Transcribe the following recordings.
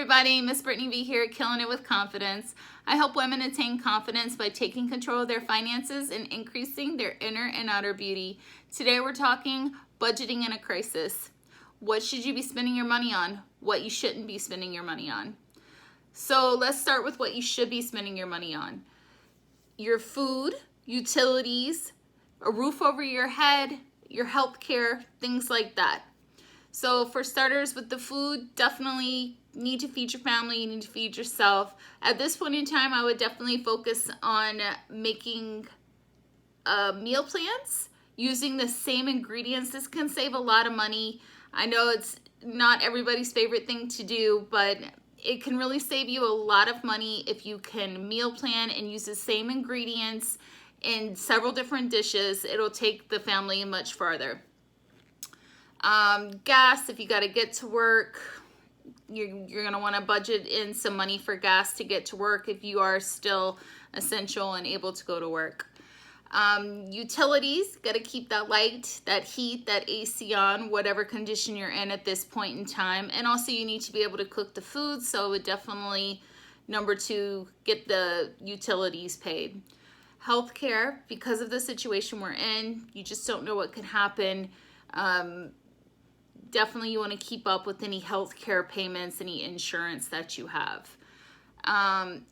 everybody, Miss Brittany V here, Killing It with Confidence. I help women attain confidence by taking control of their finances and increasing their inner and outer beauty. Today we're talking budgeting in a crisis. What should you be spending your money on? What you shouldn't be spending your money on. So let's start with what you should be spending your money on. Your food, utilities, a roof over your head, your health care, things like that. So for starters, with the food, definitely need to feed your family, you need to feed yourself. At this point in time, I would definitely focus on making meal plans using the same ingredients. This can save a lot of money. I know it's not everybody's favorite thing to do, but it can really save you a lot of money if you can meal plan and use the same ingredients in several different dishes. It'll take the family much farther. Gas, if you got to get to work, you're going to want to budget in some money for gas to get to work if you are still essential and able to go to work. Utilities, got to keep that light, that heat, that AC on, whatever condition you're in at this point in time. And also you need to be able to cook the food, so it definitely, number 2, get the utilities paid. Healthcare, because of the situation we're in, you just don't know what could happen. Definitely you want to keep up with any healthcare payments, any insurance that you have. And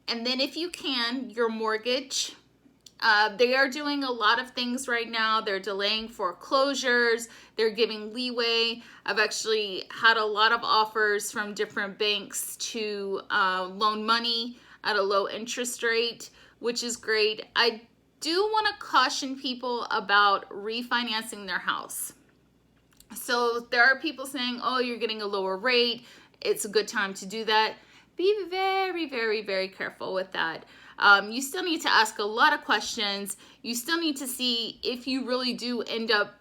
then if you can, your mortgage. They are doing a lot of things right now. They're delaying foreclosures. They're giving leeway. I've actually had a lot of offers from different banks to loan money at a low interest rate, which is great. I do want to caution people about refinancing their house. So there are people saying, oh, you're getting a lower rate, it's a good time to do that. Be very, very, very careful with that. You still need to ask a lot of questions. You still need to see if you really do end up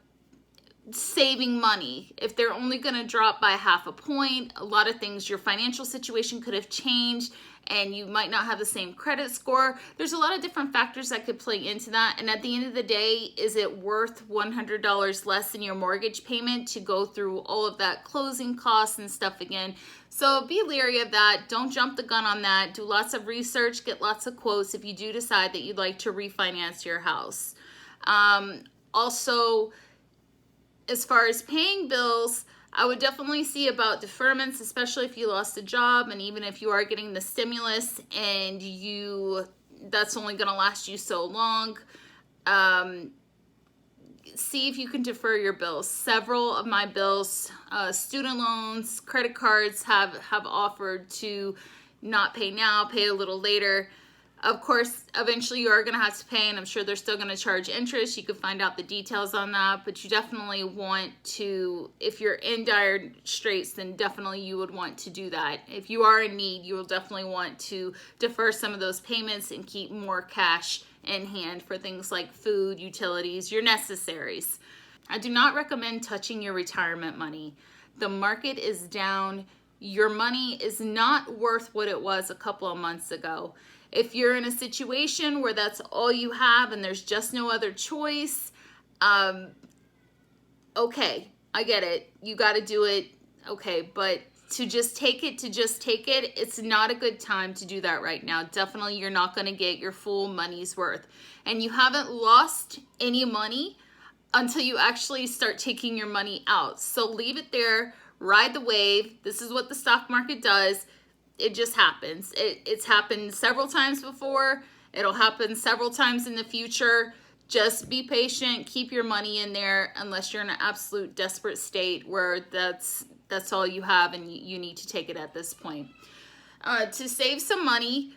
saving money. If they're only going to drop by half a point, a lot of things, your financial situation could have changed and you might not have the same credit score. There's a lot of different factors that could play into that. And at the end of the day, is it worth $100 less in your mortgage payment to go through all of that closing costs and stuff again? So be leery of that. Don't jump the gun on that. Do lots of research, get lots of quotes if you do decide that you'd like to refinance your house. Also, as far as paying bills, I would definitely see about deferments, especially if you lost a job and even if you are getting the stimulus and that's only going to last you so long. See if you can defer your bills. Several of my bills, student loans, credit cards have offered to not pay now, pay a little later. Of course, eventually you are going to have to pay, and I'm sure they're still going to charge interest. You can find out the details on that, but you definitely want to, if you're in dire straits, then definitely you would want to do that. If you are in need, you will definitely want to defer some of those payments and keep more cash in hand for things like food, utilities, your necessaries. I do not recommend touching your retirement money. The market is down. Your money is not worth what it was a couple of months ago. If you're in a situation where that's all you have and there's just no other choice, okay, I get it. You got to do it. Okay, but to just take it, it's not a good time to do that right now. Definitely you're not going to get your full money's worth. And you haven't lost any money until you actually start taking your money out. So leave it there, ride the wave. This is what the stock market does. It just happens. It's happened several times before. It'll happen several times in the future. Just be patient. Keep your money in there unless you're in an absolute desperate state where that's all you have and you need to take it at this point. To save some money,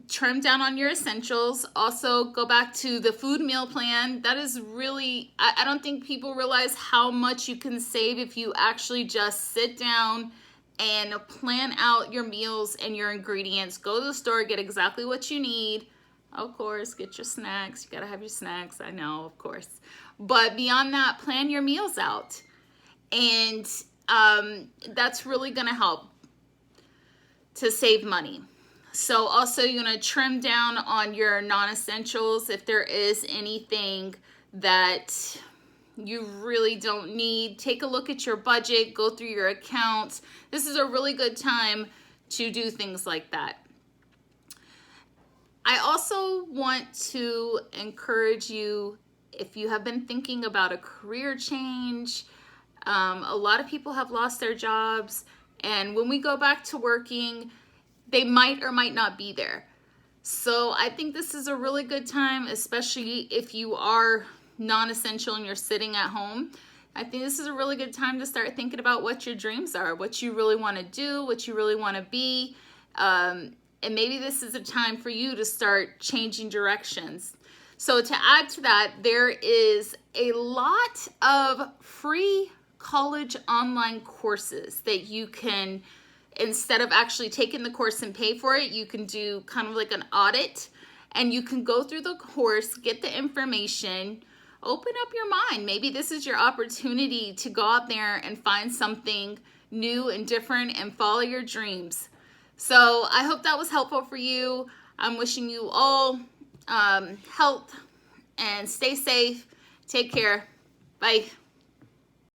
trim down on your essentials. Also, go back to the food meal plan. That is really, I don't think people realize how much you can save if you actually just sit down and plan out your meals and your ingredients. Go to the store, get exactly what you need. Of course, get your snacks. You gotta have your snacks, I know, of course. But beyond that, plan your meals out. And that's really gonna help to save money. So also you're gonna trim down on your non-essentials if there is anything that you really don't need. Take a look at your budget, go through your accounts. This is a really good time to do things like that. I also want to encourage you, if you have been thinking about a career change, a lot of people have lost their jobs, and when we go back to working, they might or might not be there. So I think this is a really good time, especially if you are non-essential and you're sitting at home. I think this is a really good time to start thinking about what your dreams are, what you really want to do, what you really want to be. And maybe this is a time for you to start changing directions. So to add to that, there is a lot of free college online courses that you can, instead of actually taking the course and pay for it, you can do kind of like an audit, and you can go through the course, get the information, open up your mind. Maybe this is your opportunity to go out there and find something new and different and follow your dreams. So I hope that was helpful for you. I'm wishing you all health and stay safe. Take care. Bye.